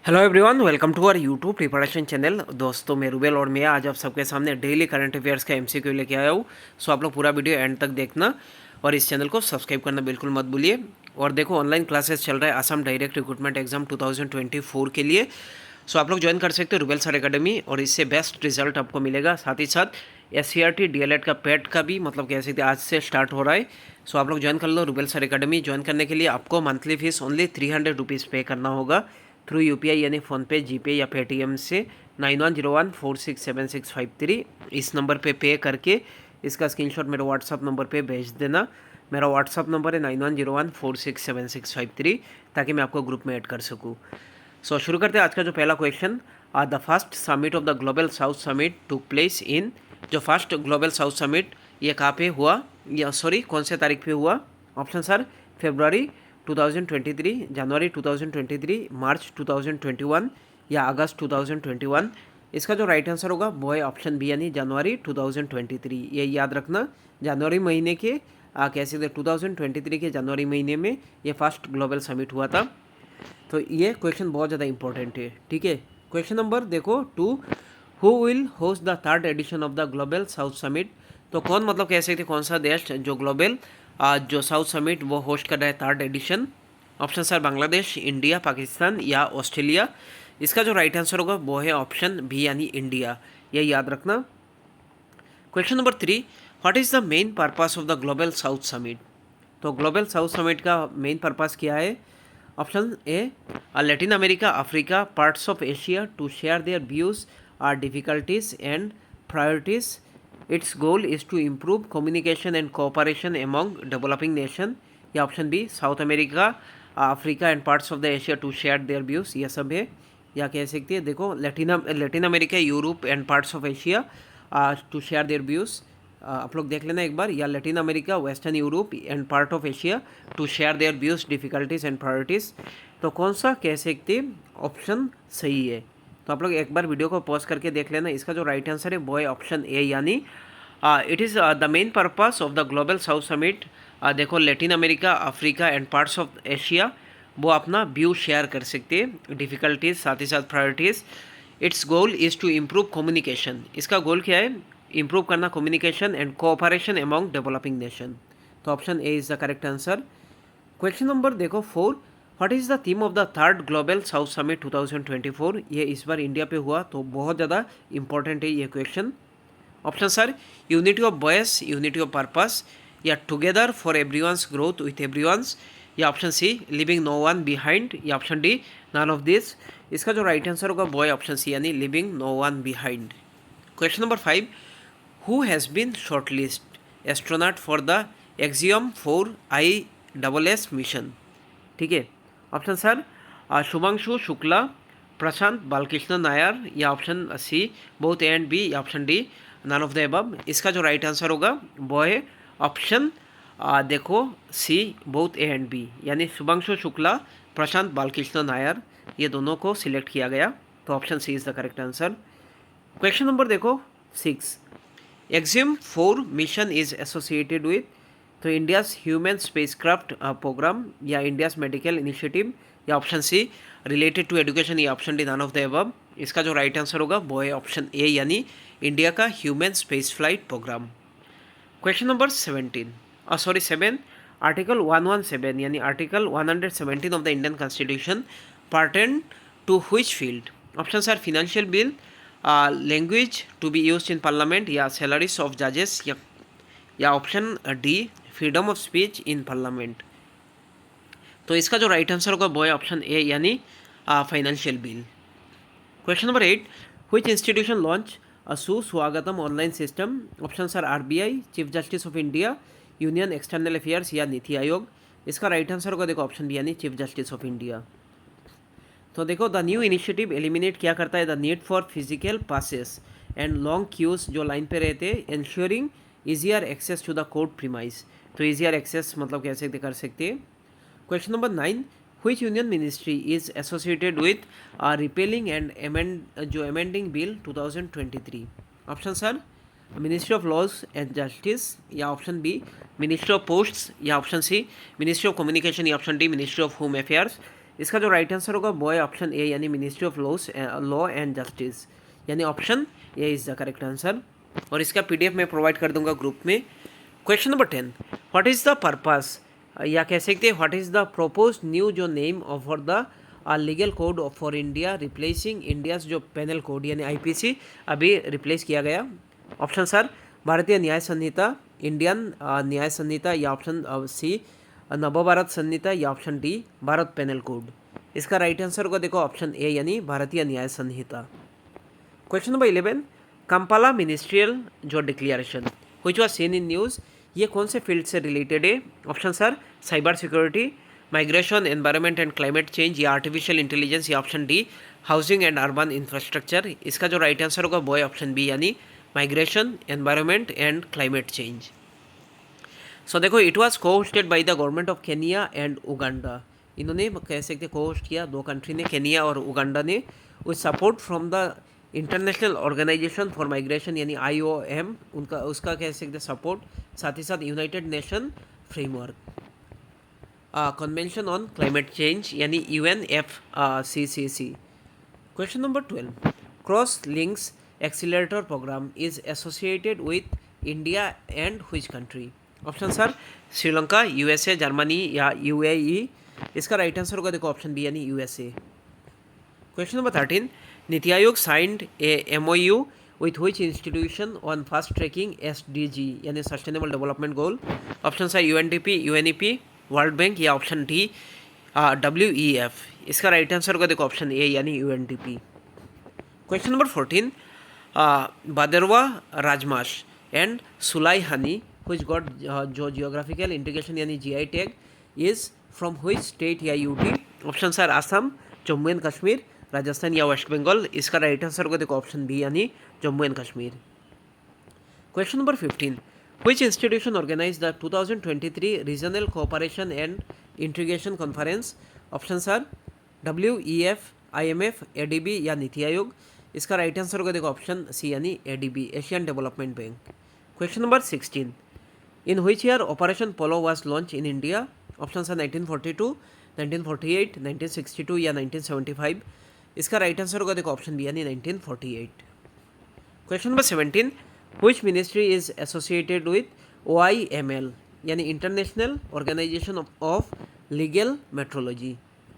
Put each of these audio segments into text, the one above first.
Hello everyone, welcome to our YouTube preparation channel. दोस्तों, मैं रूबेल और मैं आज आप सबके सामने डेली करंट अफेयर्स का एमसीक्यू लेके आया हूँ। सो आप लोग पूरा वीडियो एंड तक देखना और इस चैनल को सब्सक्राइब करना बिल्कुल मत भूलिए। और देखो, ऑनलाइन क्लासेस चल रहा है असम डायरेक्ट रिक्रूटमेंट एग्जाम 2024 के लिए। सो आप लोग ज्वाइन कर सकते हो रूबेल सर एकेडमी और इससे बेस्ट रिजल्ट आपको मिलेगा। साथ ही साथ SCRT DLED का पेट का भी मतलब कह सकते हैं आज से स्टार्ट हो रहा है। सो आप लोग ज्वाइन कर लो रूबेल सर एकेडमी। ज्वाइन करने के लिए आपको मंथली फीस ओनली 300 रुपीज़ पे करना होगा थ्रू UPI यानी फ़ोनपे, जीपे या पेटीएम से 9101467653 इस नंबर पे करके इसका स्क्रीनशॉट मेरे व्हाट्सअप नंबर पे भेज देना। मेरा व्हाट्सअप नंबर है 9101467653 ताकि मैं आपको ग्रुप में ऐड कर सकूँ। सो शुरू करते हैं आज का जो पहला question. The first summit of the global south summit took place in. जो फर्स्ट ग्लोबल साउथ समिट ये कहाँ पे हुआ, या सॉरी कौन से तारीख पे हुआ? ऑप्शन सर February 2023, जनवरी 2023, मार्च 2021 या अगस्त 2021। इसका जो राइट आंसर होगा वो है ऑप्शन बी यानी जनवरी 2023। ये याद रखना, जनवरी महीने के कैसे 2023 के जनवरी महीने में ये फर्स्ट ग्लोबल समिट हुआ था। तो ये क्वेश्चन बहुत ज़्यादा इंपॉर्टेंट है, ठीक है। क्वेश्चन नंबर देखो 2, who will host the third edition of the global south summit. तो कौन मतलब कह सकते कौन सा देश जो ग्लोबल जो साउथ समिट वो होस्ट कर रहा है third edition? Option sir Bangladesh, India, Pakistan या ऑस्ट्रेलिया। इसका जो राइट आंसर होगा वो है ऑप्शन बी यानी इंडिया। ये याद रखना। Question number 3, what is the main purpose of the global south summit. तो ग्लोबल साउथ समिट का मेन पर्पस क्या है? Option A, Latin America, Africa, parts of Asia to share their views or difficulties and priorities. Its goal is to improve communication and cooperation among developing nation. या option B, South America, Africa and parts of the Asia to share their views. ये सब है। या कह सकते हैं देखो Latin America, Europe and parts of Asia to share their views. आप लोग देख लेना एक बार। या Latin America, western Europe and part of Asia to share their views, difficulties and priorities. तो कौन सा कह सकते ऑप्शन सही है? तो आप लोग एक बार वीडियो को पॉज करके देख लेना। इसका जो राइट आंसर है वो है ऑप्शन ए यानी it is the main purpose of the global south summit. देखो Latin America, Africa and parts of Asia वो अपना व्यू शेयर कर सकते हैं, डिफिकल्टीज साथ ही साथ priorities. Its goal is to improve communication. इसका गोल क्या है? इम्प्रूव करना communication and cooperation among developing nation. तो option A is the correct answer. Question number देखो 4, what is the theme of the third global south summit 2024। ये इस बार India पे हुआ, तो बहुत ज़्यादा इंपॉर्टेंट है ये question. Options are, unity of voice, unity of purpose, या together for everyone's growth with everyone's, या option C, leaving no one behind, या option D, none of this. इसका जो राइट आंसर होगा वो है ऑप्शन सी यानी leaving no one behind. Question number 5, who has been shortlist astronaut for the Axiom 4 ISS mission. ठीक है। Option are Shubhanshu Shukla, Prashant Balakrishna Nair, या option C both A and B, या option D none of the above. इसका जो right answer होगा वो है option देखो C both A and B यानी शुभांशु शुक्ला, प्रशांत बालकृष्ण नायर, ये दोनों को सिलेक्ट किया गया। तो option C is the correct answer. Question number देखो 6, Axiom 4 mission is associated with. तो इंडियाज़ ह्यूमन स्पेसक्राफ्ट प्रोग्राम, या इंडियाज़ मेडिकल इनिशिएटिव, या option C related to education, या option D none of the above. इसका जो right answer होगा वो है ऑप्शन ए यानी इंडिया का human space flight programme. Question number 7, article 117 यानी article 117 of the Indian constitution pertain to which field. Option sir financial bill, language to be used in parliament, या salaries of जजेस, या option D freedom of speech in parliament. तो इसका जो right answer होगा वो है ऑप्शन ए यानी financial bill. Question number 8, which institution launch a Suswagatam online system. Options are RBI, chief justice of India, union external affairs, या नीति आयोग। इसका right answer होगा देखो ऑप्शन बी यानी चीफ जस्टिस ऑफ इंडिया। तो देखो द न्यू इनिशिएटिव एलिमिनेट क्या करता है? The need for physical passes and long queues जो लाइन पे रहते हैं, ensuring easier access to the court premise. तो ईजियर एक्सेस मतलब कैसे कर सकते हैं। Question number 9, which union ministry is associated with repealing and amending bill 2023। Options are ministry of laws and justice, या option B ministry of posts, या option C ministry of communication, या option D ministry of home affairs. इसका जो right answer होगा वो है option A यानी ministry of law and justice, यानी option A is the correct answer. और इसका पीडीएफ मैं प्रोवाइड कर दूंगा ग्रुप में। Question number 10, what is the purpose, या कह सकते हैं what is the propose new जो name for the legal code for India replacing India's जो पेनल कोड यानी आईपीसी अभी रिप्लेस किया गया। ऑप्शन सर भारतीय न्याय संहिता, इंडियन न्याय संहिता, या ऑप्शन सी नवभारत संहिता, या option D Bharat penal code. इसका राइट आंसर को देखो ऑप्शन ए यानी Bharatiya Nyaya Sanhita. Question number 11, Kampala ministerial जो declaration which was seen in news, ये कौन से फील्ड से रिलेटेड है। Option sir cyber security, migration, environment and climate change, या आर्टिफिशियल इंटेलिजेंस, या option D housing and urban infrastructure. इसका जो राइट आंसर होगा वो है ऑप्शन बी यानी migration, environment and climate change. So देखो it was co hosted by the government of Kenya and Uganda, इन्होंने कह सकते को होस्ट किया, दो कंट्री ने केनिया और उगांडा ने, with support from the international organisation for migration यानी IOM, उनका उसका कह सकते सपोर्ट, साथ ही साथ United Nation framework, convention on climate change यानी UNFCCC। Question number 12, cross links accelerator programme is associated with India and which country. Option sir Sri Lanka, USA, Germany, या UAE। इसका राइट आंसर होगा देखो ऑप्शन बी यानी USA। Question number 13, NITI Aayog signed a MOU with which institution on fast tracking SDG यानी sustainable development goal. Option sir UNDP, UNEP, world bank, या option D WEF। इसका right answer होगा देखो option A यानी UNDP। Question number 14, Bhaderwah rajmash and Sulai honey which got जो geographical integration यानी GI tag is from which state या UT। Options are Assam, Jammu and Kashmir, Rajasthan, या West Bengal. इसका राइट आंसर को देखो ऑप्शन बी यानी Jammu and Kashmir. Question number 15, which institution organized the 2023 regional cooperation and integration conference. Option sir WEF, IMF, ADB, या नीति आयोग। इसका right answer होगा देखो ऑप्शन सी यानी ADB, Asian development bank. Question number 16, in which year operation polo was launched in India। Option sir 1942, 1948, 1962, या 1975। इसका right answer होगा देखो option B यानी 1948। Question number 17, which ministry is associated with OIML यानी international organization of legal metrology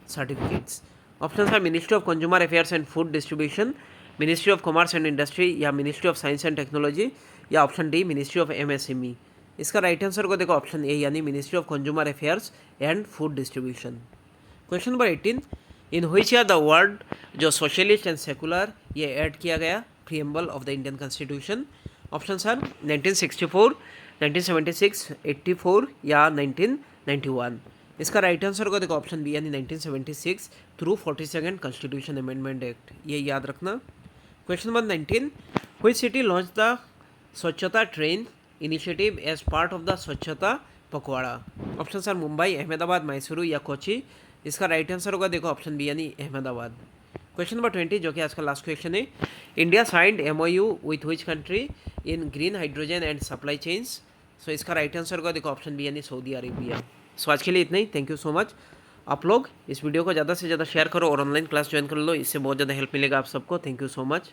certificates. Option है ministry of consumer affairs and food distribution, ministry of commerce and industry, या ministry of science and technology, या option D ministry of MSME। इसका right answer को देखो option A यानी ministry of consumer affairs and food distribution. Question number 18, in which year the word जो socialist and secular ये add किया गया preamble of the Indian constitution. Option sir 1964, 1976, 84, या 1991। इसका राइट आंसर को देखो ऑप्शन बी यानी 1976 through 42nd constitution amendment act, ये याद रखना। Question number 19, which city launch the Swachhata train initiative as part of the Swachhata Pakhwada. Options are Mumbai, Ahmedabad, Mysuru, या कोची। इसका राइट आंसर होगा देखो ऑप्शन बी यानी अहमदाबाद। क्वेश्चन नंबर 20 जो कि आज का लास्ट क्वेश्चन है, India signed MOU with which country in green hydrogen and supply chains. So इसका राइट आंसर होगा देखो ऑप्शन बी यानी सऊदी अरेबिया। सो आज के लिए इतना ही, थैंक यू सो मच। आप लोग इस वीडियो को ज़्यादा से ज़्यादा शेयर करो और ऑनलाइन क्लास ज्वाइन कर लो, इससे बहुत ज़्यादा हेल्प मिलेगा आप सबको। Thank you so much.